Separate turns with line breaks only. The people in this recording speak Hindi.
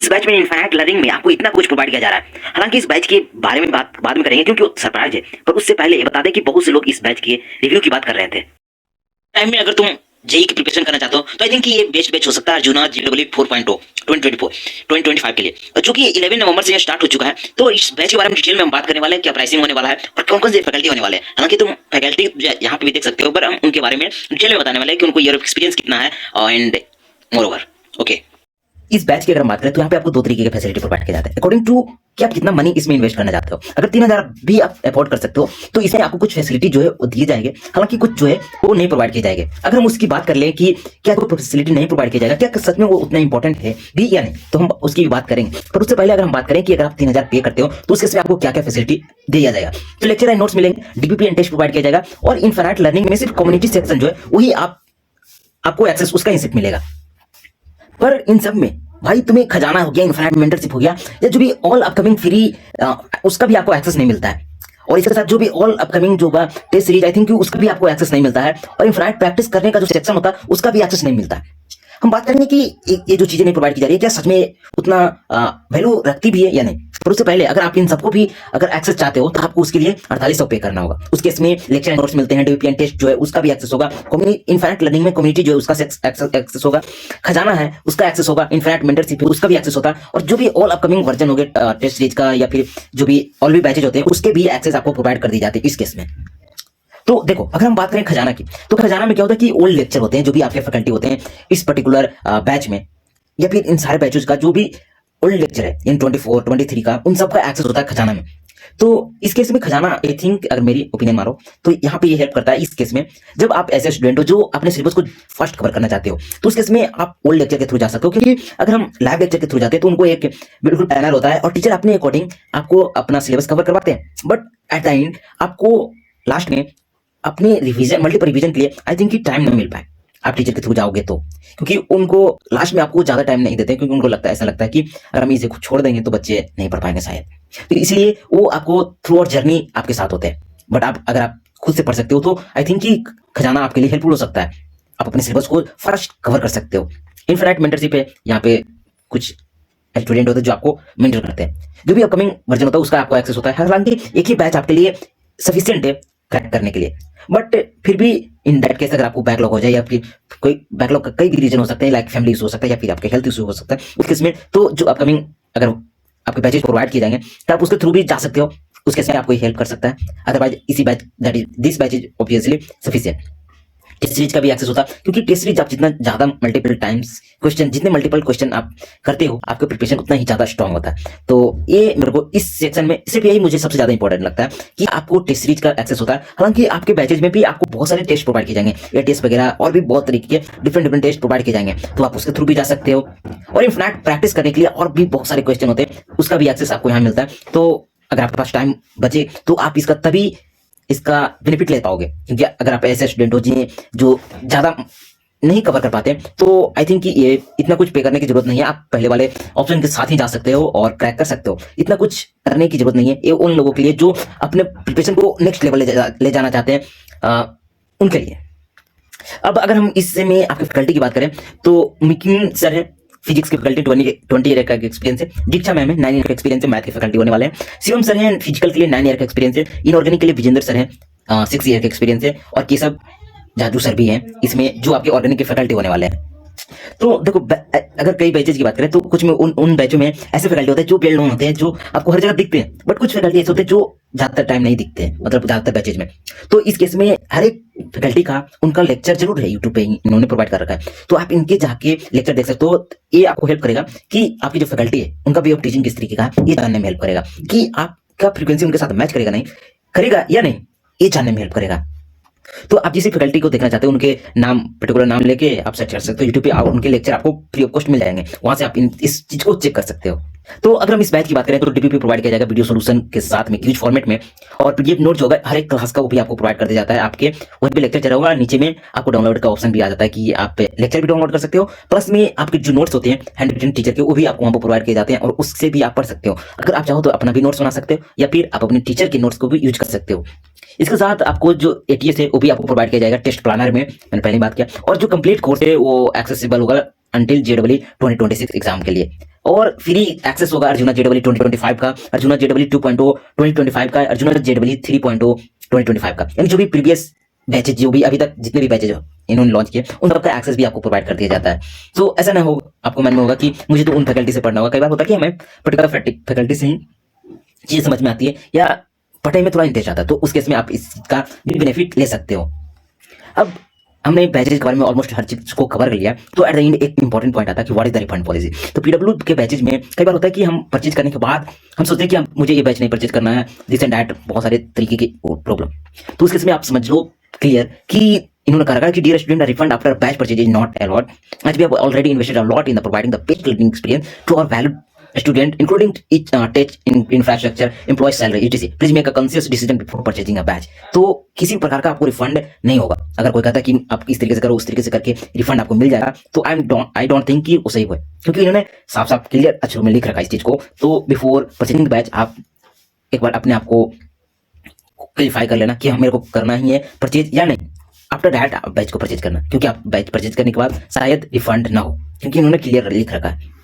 इस बैच में इनफाइनाइट लर्निंग में आपको इतना कुछ प्रोवाइड किया जा रहा है। हालांकि इस बैच के बारे में बात बाद में करेंगे क्योंकि वो सरप्राइज है, पर उससे पहले ये बता दें कि बहुत से लोग इस बैच के रिव्यू की बात कर रहे थे। टाइम में अगर तुम जेई की प्रिपरेशन करना चाहते हो तो आई थिंक कि ये बेस्ट बैच हो सकता है अर्जुना JEE 4.0 2024-2025 के लिए, और चूंकि 11 नवंबर से ये स्टार्ट हो चुका है तो इस बैच के बारे में डिटेल में हम बात करने वाले हैं, क्या प्राइसिंग होने वाला है और कौन कौन से फैकल्टी होने वाले हैं। हालांकि तुम फैकल्टी यहाँ पे भी देख सकते हो, पर हम उनके बारे में डिटेल में बताने वाले हैं कि उनको ईयर ऑफ एक्सपीरियंस कितना है एंड मोर ओवर। ओके, इस बैच की अगर हम बात करें तो यहाँ पे आपको दो तरीके के फैसिलिटी प्रोवाइड किए जाते हैं अकॉर्डिंग टू कि आप कितना मनी इसमें इन्वेस्ट करना चाहते हो। अगर 3000 भी आप अफोर्ड कर सकते हो तो इसमें आपको कुछ फैसिलिटी जो है वो दिए जाएंगे, हालांकि कुछ जो है वो नहीं प्रोवाइड किए जाएंगे। अगर हम उसकी बात कर लें कि क्या कोई फैसिलिटी नहीं प्रोवाइड किया जाएगा, क्या सच में वो उतना इंपॉर्टेंट है भी या नहीं, तो हम उसकी भी बात करेंगे। पर उससे पहले अगर हम बात करें कि अगर आप 3000 पे करते हो तो उसके से आपको क्या क्या फैसिलिटी दिया जाएगा, तो लेक्चर एंड नोट्स मिलेंगे, DPP एंड टेस्ट प्रोवाइड किया जाएगा, और इनफाइनाइट लर्निंग में सिर्फ कम्युनिटी सेक्शन जो है वही आपको एक्सेस उसका ही सिर्फ मिलेगा। पर इन सब में भाई तुम्हें खजाना हो गया, इनफाइनाइट मेंटरशिप हो गया, या जो भी ऑल अपकमिंग फ्री उसका भी आपको एक्सेस नहीं मिलता है, और इसके साथ जो भी ऑल अपकमिंग जो टेस्ट सीरीज आई थिंक उसका भी आपको एक्सेस नहीं मिलता है, और इनफाइनाइट प्रैक्टिस करने का जो सेक्शन होता है उसका भी एक्सेस नहीं मिलता है। हम बात करेंगे कि ये जो चीजें नहीं प्रोवाइड की जा रही है क्या सच में उतना वैल्यू रखती भी है या नहीं। पर उससे पहले अगर आप इन सबको भी अगर एक्सेस चाहते हो तो आपको उसके लिए 4800 पे करना होगा। उसके इसमें लेक्चर एंड नोट्स मिलते हैं, DPP एंड टेस्ट जो है उसका भी एक्सेस होगा, इनफाइनाइट लर्निंग में कम्युनिटी जो है उसका एक्सेस होगा, खजाना है उसका एक्सेस होगा, इनफाइनाइट मेंटरशिप है उसका भी एक्सेस होता है, और जो भी ऑल अपकमिंग वर्जन हो गए टेस्ट सीरीज का या फिर जो भी ऑल भी बैचेज होते हैं उसके भी एक्सेस आपको प्रोवाइड कर दी जाती है इस केस में। तो देखो अगर हम बात करें खजाना की, तो खजाना में क्या होता है कि ओल्ड लेक्चर होते हैं जो भी आपके फैकल्टी होते हैं इस पर्टिकुलर बैच में, या फिर इन सारे बैचेस का जो भी ओल्ड लेक्चर है इन 24 23 का, उन सब का एक्सेस होता है खजाना में। तो इस केस में खजाना आई थिंक अगर मेरी ओपिनियन मारो तो यहाँ पे ये हेल्प करता है इस केस में, जब आप ऐसे स्टूडेंट हो जो अपने सिलेबस को फर्स्ट कवर करना चाहते हो तो उस केस में आप ओल्ड लेक्चर के थ्रू जा सकते हो, क्योंकि अगर हम लाइव लेक्चर के थ्रू जाते हैं तो उनको एक बिल्कुल पैनल होता है और टीचर अपने अकॉर्डिंग आपको अपना सिलेबस कवर करवाते हैं, बट एट द एंड आपको लास्ट में अपने रिवीजन मल्टीपल रिवीजन के लिए आई थिंक कि टाइम नहीं मिल पाए आप टीचर के थ्रू जाओगे तो, क्योंकि उनको लास्ट में आपको ज्यादा टाइम नहीं देते, क्योंकि उनको लगता है ऐसा लगता है कि अगर हम इसे छोड़ देंगे तो बच्चे नहीं पढ़ पाएंगे शायद, तो इसलिए वो आपको थ्रू आउट जर्नी आपके साथ होते हैं। बट आप अगर आप खुद से पढ़ सकते हो तो आई थिंक कि खजाना आपके लिए हेल्पफुल हो सकता है, आप अपने सिलेबस को फर्स्ट कवर कर सकते हो। इनफाइनाइट मेंटरशिप है, यहाँ पे कुछ स्टूडेंट होते हैं जो आपको मेंटर करते हैं, जो भी अपकमिंग वर्जन होता है उसका आपको एक्सेस होता है। हालांकि एक ही बैच आपके लिए सफिशिएंट है क्रैक करने के लिए, बट फिर भी इन दैट केस अगर आपको बैकलॉग हो जाए या फिर कोई बैकलॉग का कई भी रीजन हो सकते हैं, लाइक फैमिली इशू हो सकता है या फिर आपके हेल्थ इशू हो सकता है, उस केस में तो जो अपकमिंग अगर आपके बैचेज प्रोवाइड किए जाएंगे तो आप उसके थ्रू भी जा सकते हो, उस केस में आपको हेल्प कर सकता है। अदरवाइज इसी batch that is this batch is obviously sufficient. Test series का भी एक्सेस होता है, क्योंकि टेस्ट सीरीज आप जितना ज्यादा मल्टीपल टाइम्स क्वेश्चन जितने मल्टीपल क्वेश्चन आप करते हो आपका प्रिपरेशन उतना ही ज्यादा स्ट्रांग होता है। तो ये मेरे को इस सेक्शन में सिर्फ यही मुझे सबसे ज्यादा इंपॉर्टेंट लगता है कि आपको टेस्ट सीरीज का एक्सेस होता है। हालांकि आपके बैचेज में भी आपको बहुत सारे टेस्ट प्रोवाइड किए जाएंगे, या टेस्ट वगैरह और भी बहुत तरीके के डिफरेंट टेस्ट प्रोवाइड किए जाएंगे, तो आप उसके थ्रू भी जा सकते हो। और इनफैक्ट प्रैक्टिस करने के लिए और भी बहुत सारे क्वेश्चन होते हैं, उसका भी एक्सेस आपको यहाँ मिलता है। तो अगर आपके पास टाइम बचे तो आप इसका तभी इसका बेनिफिट ले पाओगे, क्योंकि अगर आप ऐसे स्टूडेंट हो जिन्हें जो ज्यादा नहीं कवर कर पाते तो आई थिंक कि ये इतना कुछ पे करने की जरूरत नहीं है, आप पहले वाले ऑप्शन के साथ ही जा सकते हो और क्रैक कर सकते हो। इतना कुछ करने की जरूरत नहीं है, ये उन लोगों के लिए जो अपने प्रिपरेशन को नेक्स्ट लेवल ले जाना चाहते हैं उनके लिए। अब अगर हम इसमें आपके फैकल्टी की बात करें तो मिकिन सर है, फिजिक्स के फैकल्टी 20 ईयर का एक्सपीरियंस है। दीक्षा मैम है, 9 ईयर का एक्सपीरियंस है, मैथ के फैकल्टी होने वाले हैं। शिवम सर हैं, फिजिकल के लिए 9 ईयर का एक्सपीरियंस है। इनऑर्गेनिक के लिए विजेंद्र सर हैं, 6 ईयर का एक्सपीरियंस है। और केशव जादू सर भी हैं इसमें, जो आपके ऑर्गेनिक के फैकल्टी होने वाले हैं। तो देखो अगर कई बैचेज की बात करें तो कुछ में उन बैचों में ऐसे फैकल्टी होते हैं जो वेल नोन होते हैं, जो आपको हर जगह दिखते हैं, बट कुछ फैकल्टी ऐसे होते हैं जो ज्यादातर टाइम नहीं दिखते हैं, मतलब ज्यादातर बैचेज में। तो इस केस में हर एक फैकल्टी का उनका लेक्चर जरूर है, यूट्यूब पे इन्होंने प्रोवाइड कर रखा है, तो आप इनके जाके लेक्चर देख सकते हो। ये आपको हेल्प करेगा कि आपकी जो फैकल्टी है उनका वे ऑफ टीचिंग किस तरीके का है, ये जानने में हेल्प करेगा कि आपका फ्रीक्वेंसी उनके साथ मैच करेगा या नहीं, ये जानने में हेल्प करेगा। तो आप जिस फैकल्टी को देखना चाहते हो उनके नाम पर्टिकुलर नाम लेके आप सर्च कर सकते हो यूट्यूब पे, उनके लेक्चर आपको फ्री ऑफ कॉस्ट मिल जाएंगे, वहां से आप इस चीज को चेक कर सकते हो। तो अगर हम इस बैच की बात करें तो DPP प्रोवाइड किया जाएगा वीडियो सॉल्यूशन के साथ में क्यूज फॉर्मेट में, और PDF नोट जो होगा हर एक क्लास का वो भी आपको प्रोवाइड कर दिया जाता है। आपके वहीं पे लेक्चर चला होगा, नीचे में आपको डाउनलोड का ऑप्शन भी आ जाता है कि आप लेक्चर भी डाउनलोड कर सकते हो, प्लस में आपके जो नोट्स होते हैं हैंड रिटन टीचर के वो भी आपको वहां पर प्रोवाइड किए जाते हैं, और उससे भी आप पढ़ सकते हो। अगर आप चाहो तो अपना भी नोट्स बना सकते हो, या फिर आप अपने टीचर के नोट्स को भी यूज कर सकते हो। इसके साथ आपको जो ATS है वो भी आपको प्रोवाइड किया जाएगा टेस्ट प्लानर में, मैंने पहले बात किया। और जो कंप्लीट कोर्स है वो एक्सेसिबल होगा अंटिल JEE 2026 एग्जाम के लिए। और फ्री एक्सेस होगा अर्जुना JEE 2025 का, अर्जुना JEE 2.0 2025 का, अर्जुना JEE 3.0 2025 का, यानी जो भी प्रीवियस बैचेज, जो भी अभी तक जितने भी बैचेज इन्होंने लॉन्च किए उन सबका एक्सेस भी आपको प्रोवाइड कर दिया जाता है। तो ऐसा ना हो आपको मन में होगा कि मुझे तो उन फैकल्टी से पढ़ना होगा। कई बार होता है कि हमें पर्टिकुलर फैकल्टी से ही चीज़ समझ में आती है या पढ़ाई में थोड़ा इंटरेस्ट आता है, तो उस केस में आप इसका भी बेनिफिट ले सकते हो। अब हमने बैचेज के बारे में ऑलमोस्ट हर चीज को कवर कर लिया, तो एट द एंड एक इंपॉर्टेंट पॉइंट आता है कि what is the refund policy. तो पीडब्ल्यू के बैचेज में कई बार होता है कि हम परचेज करने के बाद हम सोचते हैं कि मुझे ये बैच नहीं परचेज करना है, दिस एंड दैट, बहुत सारे तरीके की प्रॉब्लम। तो उस केस में आप समझ लो क्लियर कि इन्होंने कहा कि dear student, refund after batch purchase is not allowed as we have already invested a lot in the providing the best learning experience to our valued student, including each tech infrastructure, employee salary, etc. Please make a conscious decision before purchasing a batch. तो किसी प्रकार का आपको रिफंड नहीं होगा। अगर कोई कहता है कि आप इस तरीके से करो, उस तरीके से करके रिफंड आपको मिल जाएगा, तो आई डोंट थिंक कि वो सही हुआ, क्योंकि इन्होंने साफ साफ क्लियर अक्षरों में लिख रखा है इस चीज को। तो बिफोर परचेजिंग बैच आप एक बार अपने आप को क्लियरिफाई कर लेना कि मेरे को करना ही है परचेज या नहीं। आफ्टर दैट आप बैच को परचेज करना, क्योंकि आप बैच परचेज करने के बाद शायद रिफंड ना हो, क्योंकि इन्होंने क्लियर लिख रखा है।